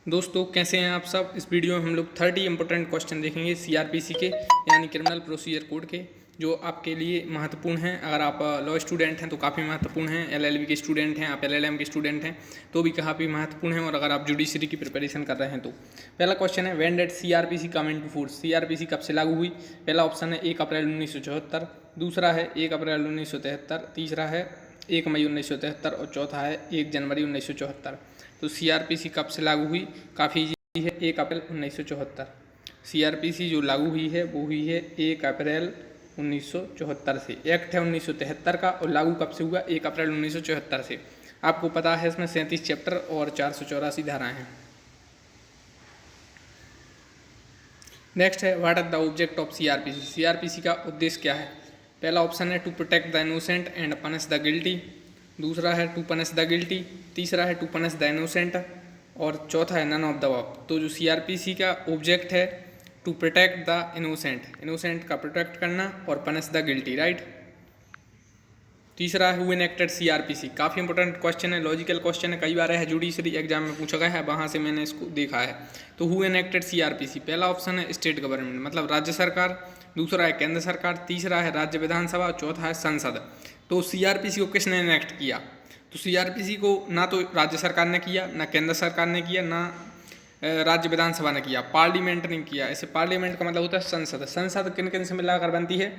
दोस्तों कैसे हैं आप सब। इस वीडियो में हम लोग 30 इंपॉर्टेंट क्वेश्चन देखेंगे सीआरपीसी के यानी क्रिमिनल प्रोसीजर कोड के, जो आपके लिए महत्वपूर्ण हैं। अगर आप लॉ स्टूडेंट हैं तो काफ़ी महत्वपूर्ण हैं, एलएलबी के स्टूडेंट हैं, आप एलएलएम के स्टूडेंट हैं तो भी काफ़ी महत्वपूर्ण हैं, और अगर आप जुडिशरी की प्रिपरेशन कर रहे हैं तो। पहला क्वेश्चन है, when did CrPC come into force. CrPC कब से लागू हुई। पहला ऑप्शन है 1 अप्रैल 1974, दूसरा है 1 अप्रैल 1973, तीसरा है 1 मई 1973 और चौथा है 1 जनवरी 1974। तो सीआरपीसी कब से लागू हुई, काफ़ी इजी है, 1 अप्रैल 1974। सीआरपीसी जो लागू हुई है वो हुई है 1 अप्रैल 1974 से। एक्ट है 1973 का और लागू कब से हुआ, 1 अप्रैल 1974 से। आपको पता है इसमें 37 चैप्टर और 484 धाराएं हैं। नेक्स्ट है, what are the object of CrPC. CrPC का उद्देश्य क्या है। पहला ऑप्शन है to protect the innocent and punish the guilty, दूसरा है टू पनिश द गिल्टी, तीसरा है टू पनिश द इनोसेंट और चौथा है नन ऑफ द अबव। तो जो सीआरपीसी का ऑब्जेक्ट है to protect the innocent, innocent का प्रोटेक्ट करना और पनिश द गिल्टी, राइट। तीसरा है हु इनेक्टेड सीआरपीसी। काफ़ी इंपॉर्टेंट क्वेश्चन है, लॉजिकल क्वेश्चन है, कई बार है जुडिशरी एग्जाम में पूछा गया है, वहाँ से मैंने इसको देखा है। तो हु इनेक्टेड सीआरपीसी, पहला ऑप्शन है स्टेट गवर्नमेंट मतलब राज्य सरकार, दूसरा है केंद्र सरकार, तीसरा है राज्य विधानसभा, चौथा है संसद। तो सीआरपीसी को किसने इनेक्ट किया। तो सीआरपीसी को ना तो राज्य सरकार ने किया, ना केंद्र सरकार ने किया, ना राज्य विधानसभा ने किया, पार्लियामेंट ने किया। ऐसे पार्लियामेंट का मतलब होता है संसद। संसद किन किन से मिलाकर बनती है,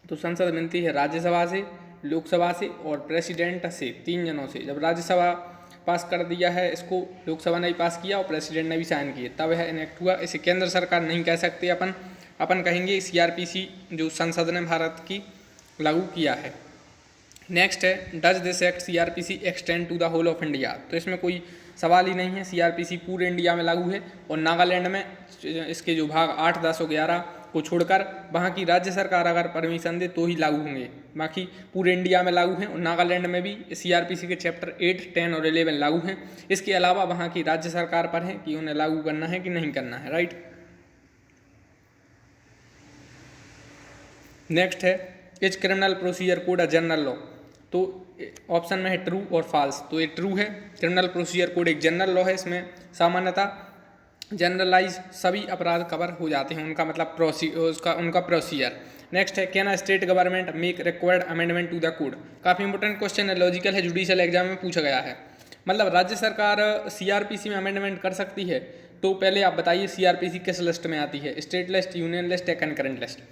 तो संसद बनती है राज्यसभा से, लोकसभा से और प्रेसिडेंट से, 3 जनों से। जब राज्यसभा पास कर दिया है इसको, लोकसभा ने भी पास किया और प्रेसिडेंट ने भी साइन किए, तब यह इनेक्ट हुआ। इसे केंद्र सरकार नहीं कह सकते, अपन कहेंगे सीआरपीसी जो संसद ने भारत की लागू किया है। नेक्स्ट है, does this act CrPC extend to the whole of India. तो इसमें कोई सवाल ही नहीं है, सीआरपीसी पूरे इंडिया में लागू है और नागालैंड में इसके जो भाग 8, 10 और 11 को छोड़कर वहाँ की राज्य सरकार अगर परमिशन दे तो ही लागू होंगे, बाकी पूरे इंडिया में लागू हैं। और नागालैंड में भी सीआरपीसी के चैप्टर 8, 10 और 11 लागू हैं। इसके अलावा वहाँ की राज्य सरकार पर है कि उन्हें लागू करना है कि नहीं करना है, राइट। नेक्स्ट है, is criminal procedure code a general law. तो ऑप्शन में है ट्रू और फॉल्स। तो ये ट्रू है, क्रिमिनल प्रोसीजर कोड एक जनरल लॉ है। इसमें सामान्यतः जनरलाइज सभी अपराध कवर हो जाते हैं, उनका मतलब उनका प्रोसीजर। नेक्स्ट है, can a state government make required amendment to the code. काफ़ी इंपॉर्टेंट क्वेश्चन है, लॉजिकल है, जुडिशियल एग्जाम में पूछा गया है। मतलब राज्य सरकार सीआरपीसी में अमेंडमेंट कर सकती है। तो पहले आप बताइए सीआरपीसी किस लिस्ट में आती है, स्टेट लिस्ट, यूनियन लिस्ट या कनकरेंट लिस्ट।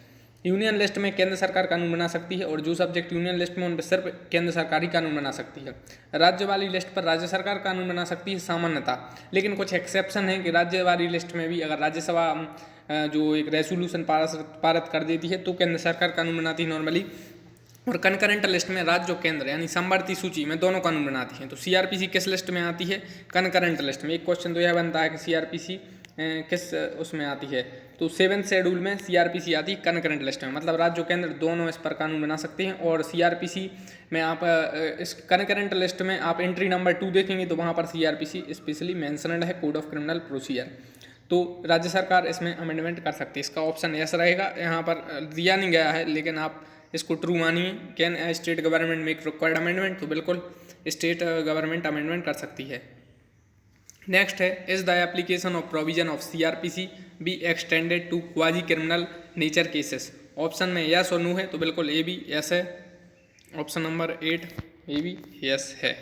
यूनियन लिस्ट में केंद्र सरकार कानून बना सकती है और जो सब्जेक्ट यूनियन लिस्ट में उन पर सिर्फ केंद्र सरकार ही कानून बना सकती है। राज्य वाली लिस्ट पर राज्य सरकार कानून बना सकती है सामान्यतः, लेकिन कुछ एक्सेप्शन है कि राज्य वाली लिस्ट में भी अगर राज्यसभा जो एक रेजोल्यूशन पारित कर देती है तो केंद्र सरकार कानून बनाती है नॉर्मली। और कनकरेंट लिस्ट में राज्य और केंद्र यानी समवर्ती सूची में दोनों कानून बनाती हैं। तो सीआरपीसी किस लिस्ट में आती है, कनकरेंट लिस्ट में। एक क्वेश्चन तो यह बनता है कि सीआरपीसी किस उसमें आती है, तो 7th शेड्यूल में सीआरपीसी आती है कनकरेंट लिस्ट में, मतलब राज्य और केंद्र दोनों इस पर कानून बना सकते हैं। और सीआरपीसी में आप इस कनकरेंट लिस्ट में आप एंट्री नंबर 2 देखेंगे तो वहाँ पर सीआरपीसी स्पेशली मेंशनड है, कोड ऑफ क्रिमिनल प्रोसीजर। तो राज्य सरकार इसमें अमेंडमेंट कर सकती है, इसका ऑप्शन यस रहेगा। यहाँ पर दिया नहीं गया है लेकिन आप इसको ट्रू मानिए। Can state government make required amendment, तो बिल्कुल स्टेट गवर्नमेंट अमेंडमेंट कर सकती है। नेक्स्ट है, is the application of provision of CrPC be extended to quasi criminal nature cases. Option में यस और नो है, तो बिल्कुल ए भी यस है। ऑप्शन नंबर 8 ए भी यस है।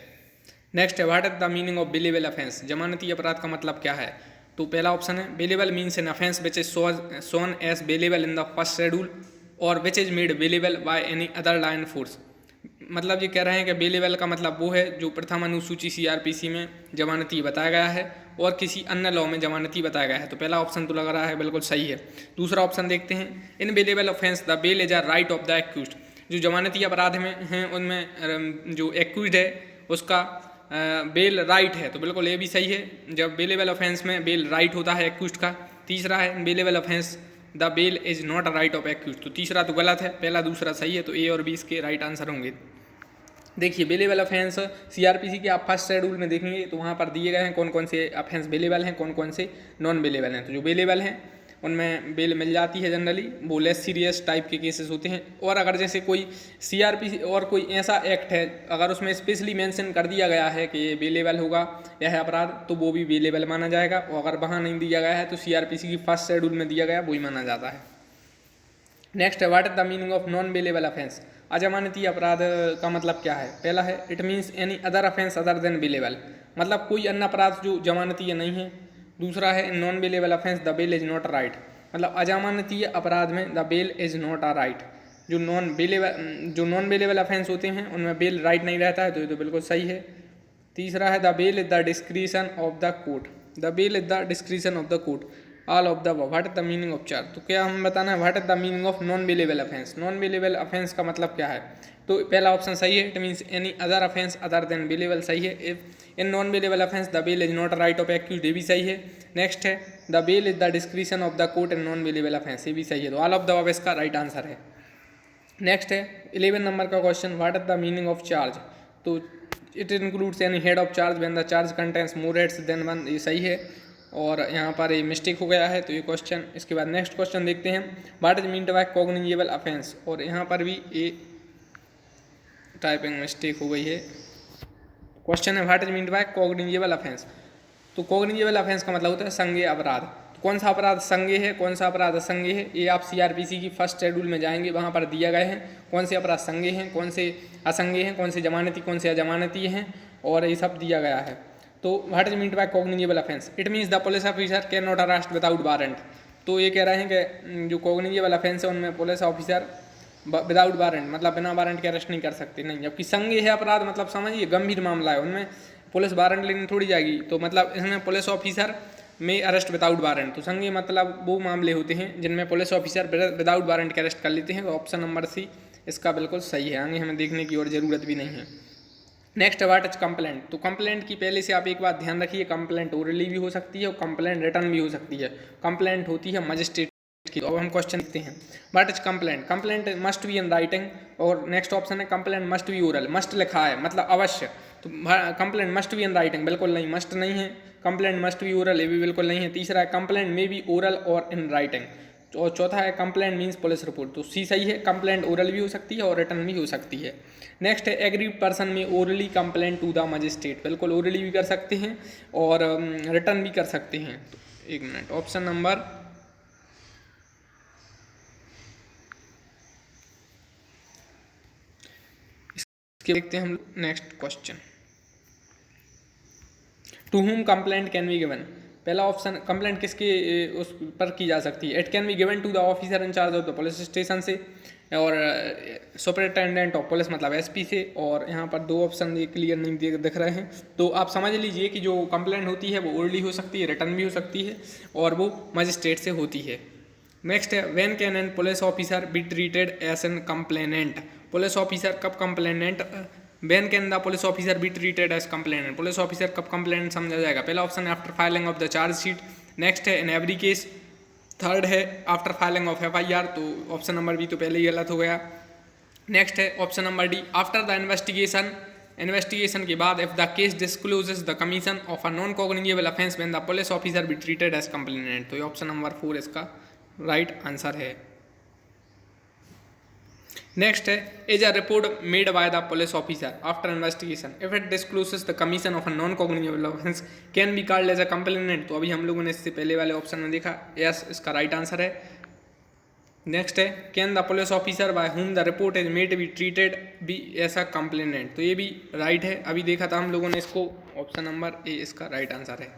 नेक्स्ट है, what is the meaning of bailable offence. जमानती अपराध का मतलब क्या है। तो पहला ऑप्शन है, bailable means an offence which is shown as bailable in the first schedule और which is made bailable by any other law in force. मतलब ये कह रहे हैं कि बेलेबल का मतलब वो है जो प्रथम अनुसूची सीआरपीसी में जमानती बताया गया है और किसी अन्य लॉ में जमानती बताया गया है। तो पहला ऑप्शन तो लग रहा है बिल्कुल सही है। दूसरा ऑप्शन देखते हैं, in bailable offence the bail is a right of the accused. जो जमानती अपराध में हैं उनमें जो एक्यूज्ड है उसका बेल राइट है, तो बिल्कुल ये भी सही है। जब बेलेबल ऑफेंस में बेल राइट होता है एक्यूज्ड का। तीसरा है, bailable offence the bail is not a right of accused. तो तीसरा तो गलत है, पहला दूसरा सही है, तो ए और बी इसके राइट आंसर होंगे। देखिए बेलेबल ऑफेंस सीआरपीसी के आप फर्स्ट शेड्यूल में देखेंगे तो वहाँ पर दिए गए हैं कौन कौन से ऑफेंस बेलेबल हैं, कौन कौन से नॉन बेलेबल हैं। तो जो बेलेबल हैं उनमें बेल मिल जाती है जनरली, वो लेस सीरियस टाइप के केसेस होते हैं। और अगर जैसे कोई CRPC और कोई ऐसा एक्ट है अगर उसमें स्पेशली मेंशन कर दिया गया है कि ये बेलेबल होगा यह अपराध, तो वो भी बेलेबल माना जाएगा। और अगर वहाँ नहीं दिया गया है तो CRPC की फर्स्ट शेड्यूल में दिया गया वही माना जाता है। नेक्स्ट है what is the meaning of non bailable offence. अजमानती अपराध का मतलब क्या है? पहला है it means any other offence other than bailable, मतलब कोई अन्य अपराध जो जमानतीय नहीं है। दूसरा है non bailable offence the bail is not right, मतलब अजमानतीय अपराध में the bail is not a right. जो नॉन बेलेबल अफेंस होते हैं उनमें बेल राइट नहीं रहता है, तो ये तो बिल्कुल सही है। तीसरा है the bail is the discretion of the court, the bail is the discretion of the court all of the what is the meaning of charge. तो क्या हम बताना है what is the meaning of non bailable offence. Non bailable offence का मतलब क्या है? तो पहला ऑप्शन सही है, it means any other offence other than bailable, सही है। If in non bailable offence the bail is not right of accused, ये भी सही है। नेक्स्ट है the bail is the discretion of the court in non bailable offence, ये भी सही है। तो ऑल ऑफ द अबव इसका राइट आंसर है। नेक्स्ट है 11 नंबर का question what is the meaning of charge. तो it includes any head of charge when the charge contains more heads than one, ये सही है। और यहाँ पर ये मिस्टेक हो गया है तो ये क्वेश्चन। इसके बाद नेक्स्ट क्वेश्चन देखते हैं what is meant bye cognizable offence, और यहाँ पर भी ये टाइपिंग मिस्टेक हो गई है। क्वेश्चन है what is meant bye cognizable offence. तो कॉग्निजेबल अफेंस का मतलब होता है संज्ञेय अपराध। तो कौन सा अपराध संज्ञेय है, कौन सा अपराध असंज्ञेय है, ये आप CRPC की फर्स्ट शेड्यूल में जाएंगे वहाँ पर दिया गए हैं कौन से अपराध संज्ञेय हैं, कौन से असंज्ञेय हैं, कौन से जमानती कौन से अजमानती हैं, और ये सब दिया गया है। तो what is meant bye cognizable offence, it means the police officer can not arrest without warrant. तो ये कह रहे हैं कि जो कॉग्निजेबल अफेंस है उनमें पुलिस ऑफिसर विदाउट वारंट मतलब बिना वारंट के अरेस्ट नहीं कर सकते, नहीं। जबकि संज्ञेय है अपराध मतलब समझिए गंभीर मामला है, उनमें पुलिस वारंट लेने थोड़ी जाएगी, तो मतलब इसमें पुलिस ऑफिसर में अरेस्ट विदाउट वारंट। तो संज्ञेय मतलब वो मामले होते हैं जिनमें पुलिस ऑफिसर विदाउट वारंट के अरेस्ट कर लेते हैं। तो ऑप्शन नंबर सी इसका बिल्कुल सही है, आगे हमें देखने की और ज़रूरत भी नहीं है। Next what is complaint. तो कंप्लेंट की पहले से आप एक बात ध्यान रखिए, कंप्लेंट ओरली भी हो सकती है और कंप्लेंट रिटर्न भी हो सकती है। कंप्लेंट होती है मजिस्ट्रेट की। तो अब हम क्वेश्चन देखते हैं what is complaint. Complaint must be in writing, और नेक्स्ट ऑप्शन है complaint must be oral, must लिखा है मतलब अवश्य। तो complaint must be in writing बिल्कुल नहीं, मस्ट नहीं है। कंप्लेंट मस्ट बी ओरल, ये भी बिल्कुल नहीं है। तीसरा है कंप्लेंट मे बी ओरल और इन राइटिंग, और चौथा है कंप्लेंट मीन्स पुलिस रिपोर्ट। तो सी सही है, कंप्लेंट ओरल भी हो सकती है और रिटर्न भी हो सकती है। नेक्स्ट है एग्रीड पर्सन में orally complaint to the magistrate, बिल्कुल ओरली भी कर सकते हैं और रिटर्न भी कर सकते हैं। तो एक मिनट, ऑप्शन नंबर देखते हैं हम। Next question to whom complaint can be given. पहला ऑप्शन कंप्लेंट किसके उस पर की जा सकती है? It can be given to the officer in charge of the police station से, और सुपरिटेंडेंट ऑफ पुलिस मतलब SP से। और यहाँ पर दो ऑप्शन ये क्लियर नहीं दिख रहे हैं, तो आप समझ लीजिए कि जो कंप्लेंट होती है वो ओरली हो सकती है, रिटर्न भी हो सकती है, और वो मजिस्ट्रेट से होती है। नेक्स्ट है when can an police officer be treated as an complainant. Police officer कब complainant, when can the police officer be treated as complainant, police officer कब कंप्लेनेंट समझा जाएगा? पहला ऑप्शन है after filing of the chargesheet. Next है in every case. Third है after filing of FIR, तो option number B तो पहले ही गलत हो गया। नेक्स्ट है option number D after the investigation, investigation के बाद if the case discloses the commission of a non cognizable offence when the police officer be treated as complainant. तो ये ऑप्शन नंबर 4 इसका राइट आंसर है। Next है is a report made by the police officer after investigation if it discloses the commission of a non cognizable offence can be called as a complainant. तो अभी हम लोगों ने इससे पहले वाले ऑप्शन में देखा, यस इसका राइट आंसर है। नेक्स्ट है can the police officer by whom the report is made be treated be as a complainant. तो ये भी राइट है, अभी देखा था हम लोगों ने इसको, ऑप्शन नंबर ए इसका राइट आंसर है।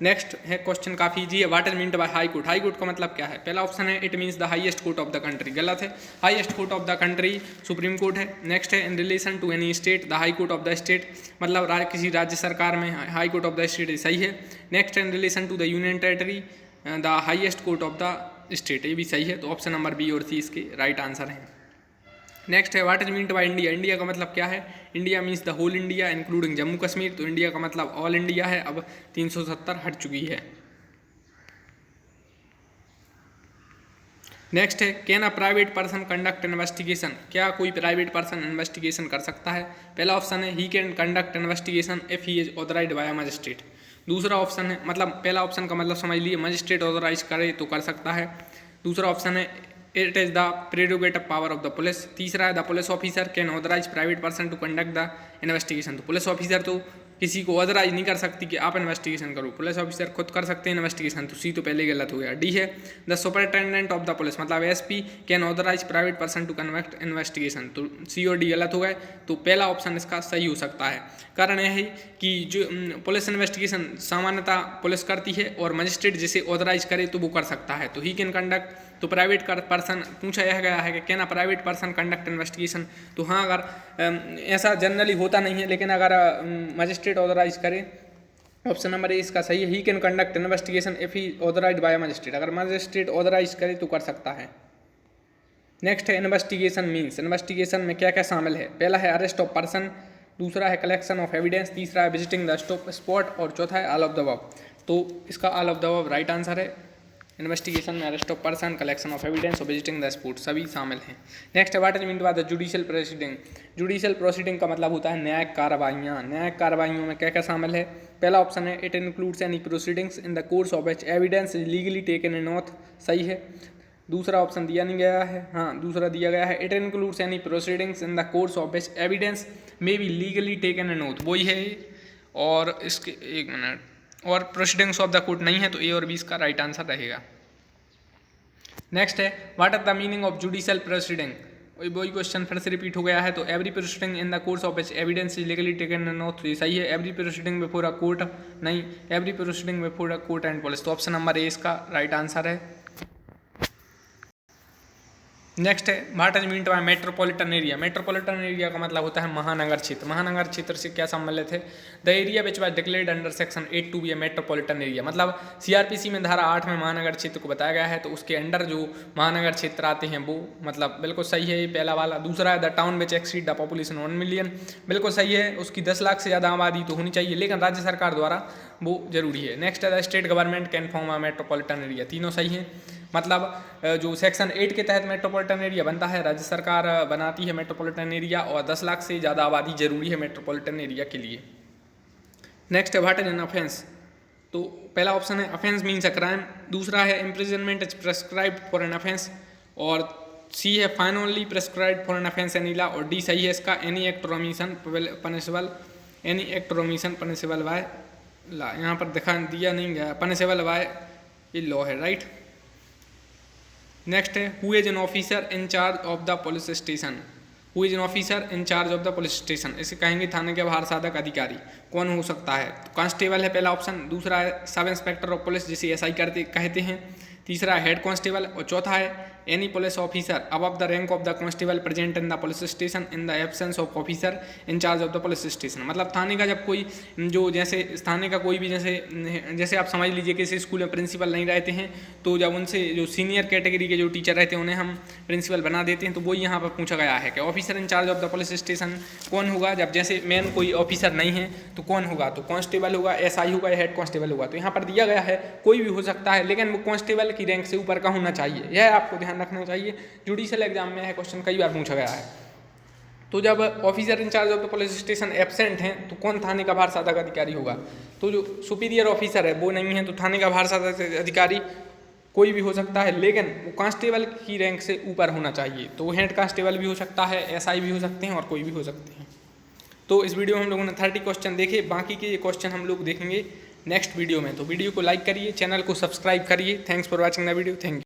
नेक्स्ट है क्वेश्चन काफी इजी है, what is meant by high court. High court का मतलब क्या है? पहला ऑप्शन है it means the highest court of the country, गलत है। Highest court of the country supreme court है। नेक्स्ट है in relation to any state the high court of the state, मतलब किसी राज्य सरकार में high court of the state, सही है। Next in relation to the union territory the highest court of the state, ये भी सही है। तो ऑप्शन नंबर बी और सी इसके राइट आंसर हैं। नेक्स्ट है what is meant by India. India का मतलब क्या है? India means the whole India including Jammu Kashmir. तो इंडिया का मतलब ऑल इंडिया है, अब 370 हट चुकी है। नेक्स्ट है can a private person conduct investigation. क्या कोई प्राइवेट पर्सन इन्वेस्टिगेशन कर सकता है? पहला ऑप्शन है he can conduct investigation if he is authorised bye a magistrate. दूसरा ऑप्शन है, मतलब पहला ऑप्शन का मतलब समझ लिए, मजिस्ट्रेट ऑथोराइज करे तो कर सकता है। दूसरा ऑप्शन है it is the prerogative power of the police. तीसरा है the police officer can authorise private person to conduct the investigation. तो पुलिस ऑफिसर तो किसी को ऑथराइज नहीं कर सकती कि आप इन्वेस्टिगेशन करो, पुलिस ऑफिसर खुद कर सकते हैं इन्वेस्टिगेशन। तो सी तो पहले गलत हो गया। डी है the superintendent of the police, मतलब SP can authorise private person to conduct investigation. तो सी और डी गलत हो गए। तो पहला ऑप्शन इसका सही हो सकता है। कारण यह है कि जो पुलिस इन्वेस्टिगेशन सामान्यतः पुलिस करती है और मजिस्ट्रेट जिसे ऑथराइज करे तो वो कर सकता है। तो ही कैन कंडक्ट, तो प्राइवेट पर्सन पूछा यह गया है कि can a private person conduct investigation. तो हाँ, अगर ऐसा जनरली होता नहीं है, लेकिन अगर मजिस्ट्रेट ऑथराइज करे, ऑप्शन नंबर ए इसका सही है। He can conduct investigation if he authorised bye magistrate, अगर मजिस्ट्रेट ऑथराइज करे तो कर सकता है। नेक्स्ट है इन्वेस्टिगेशन मीन्स, इन्वेस्टिगेशन में क्या क्या शामिल है। पहला है अरेस्ट ऑफ पर्सन, दूसरा है कलेक्शन ऑफ एविडेंस, तीसरा है विजिटिंग द स्पॉट और चौथा है ऑल ऑफ द अबव। तो इसका all of the above right answer है। इन्वेस्टिगेशन में arrest of person, collection of evidence और विजिटिंग द स्पॉट सभी शामिल हैं। नेक्स्ट है what is mean by the judicial proceeding. Judicial proceeding का मतलब होता है न्यायिक कार्रवाइयाँ। न्यायिक कार्रवाइयों में क्या क्या शामिल है। पहला ऑप्शन है it includes any proceedings in the course of which evidence is legally taken in oath, सही है। दूसरा ऑप्शन दिया नहीं गया है, हाँ दूसरा दिया गया है it includes any proceedings in the course of which evidence may be legally taken in oath, वही है। और इसके एक मिनट, और प्रोसीडिंग्स ऑफ द कोर्ट नहीं है, तो ए और बी इसका राइट आंसर रहेगा। नेक्स्ट है what are the meaning of judicial proceeding. वही क्वेश्चन फिर से रिपीट हो गया है। तो every proceeding in the course of which evidence is legally taken in oath, सही है। Every proceeding before a court नहीं, every proceeding before a court and police. तो ऑप्शन नंबर ए इसका राइट आंसर है। नेक्स्ट है what is mean by metropolitan area. Metropolitan area का मतलब होता है महानगर क्षेत्र। महानगर क्षेत्र से क्या सम्मिलित है। The area which was declared under section 8 to be a metropolitan area, मतलब सीआरपीसी में धारा 8 में महानगर क्षेत्र को बताया गया है, तो उसके अंडर जो महानगर क्षेत्र आते हैं वो मतलब बिल्कुल सही है ये पहला वाला। दूसरा है the town which exceed the population 1 million, बिल्कुल सही है, उसकी 10 लाख से ज़्यादा आबादी तो होनी चाहिए, लेकिन राज्य सरकार द्वारा वो जरूरी है। नेक्स्ट है the state government can form a metropolitan area, तीनों सही हैं। मतलब जो सेक्शन 8 के तहत मेट्रोपॉलिटन एरिया बनता है, राज्य सरकार बनाती है मेट्रोपॉलिटन एरिया, और 10 लाख से ज़्यादा आबादी जरूरी है मेट्रोपॉलिटन एरिया के लिए। नेक्स्ट है व्हाट इज एन ऑफेंस। तो पहला ऑप्शन है ऑफेंस मीन्स अ क्राइम, दूसरा है imprisonment is prescribed for an offence, और सी है fine only prescribed for an offence any law, और डी सही है इसका एनी एक्ट और ओमिशन पनिशेबल, एनी एक्ट और ओमिशन पनिशेबल बाय लॉ। यहाँ पर दिया नहीं गया, पनिशेबल बाय ये लॉ है, राइट। नेक्स्ट है who is an officer in charge of the police station. Who is an officer in charge of the police station, इसे कहेंगे थाने के बाहर साधक अधिकारी। कौन हो सकता है। तो कांस्टेबल है पहला ऑप्शन, दूसरा है सब इंस्पेक्टर ऑफ पुलिस जिसे एसआई कहते हैं, तीसरा है हेड कांस्टेबल, और चौथा है any police officer above the rank of the constable present in the police station in the absence of officer in charge of the police station. मतलब थाने का जब कोई जो जैसे थाने का कोई भी जैसे आप समझ लीजिए कि इस स्कूल में प्रिंसिपल नहीं रहते हैं, तो जब उनसे जो सीनियर कैटेगरी के जो टीचर रहते हैं उन्हें हम प्रिंसिपल बना देते हैं, तो वही यहाँ पर पूछा गया है कि officer in charge of the police station कौन होगा। जब जैसे मेन कोई ऑफिसर नहीं है तो कौन होगा, तो कांस्टेबल होगा, एसआई होगा या हेड कांस्टेबल होगा। तो यहाँ पर दिया गया है कोई भी हो सकता है, लेकिन वो कांस्टेबल की रैंक से ऊपर का होना चाहिए, यह आपको ध्यान रखना चाहिए। जुडिशियल एग्जाम में यह क्वेश्चन कई बार पूछा गया है। तो जब officer in charge of the police station absent हैं तो कौन थाने का बाहर साधक अधिकारी होगा। तो जो सुपीरियर ऑफिसर है वो नहीं है, तो थाने का बाहर साधक अधिकारी कोई भी हो सकता है, लेकिन वो कांस्टेबल की रैंक से ऊपर होना चाहिए। तो हेड कांस्टेबल भी हो सकता है, एसआई भी हो सकते हैं, और कोई भी हो सकते हैं। तो इस वीडियो में हम लोगों ने 30 क्वेश्चन देखे, बाकी के क्वेश्चन हम लोग देखेंगे नेक्स्ट वीडियो में। तो वीडियो को लाइक करिए, चैनल को सब्सक्राइब करिए। Thanks for watching the video, thank you.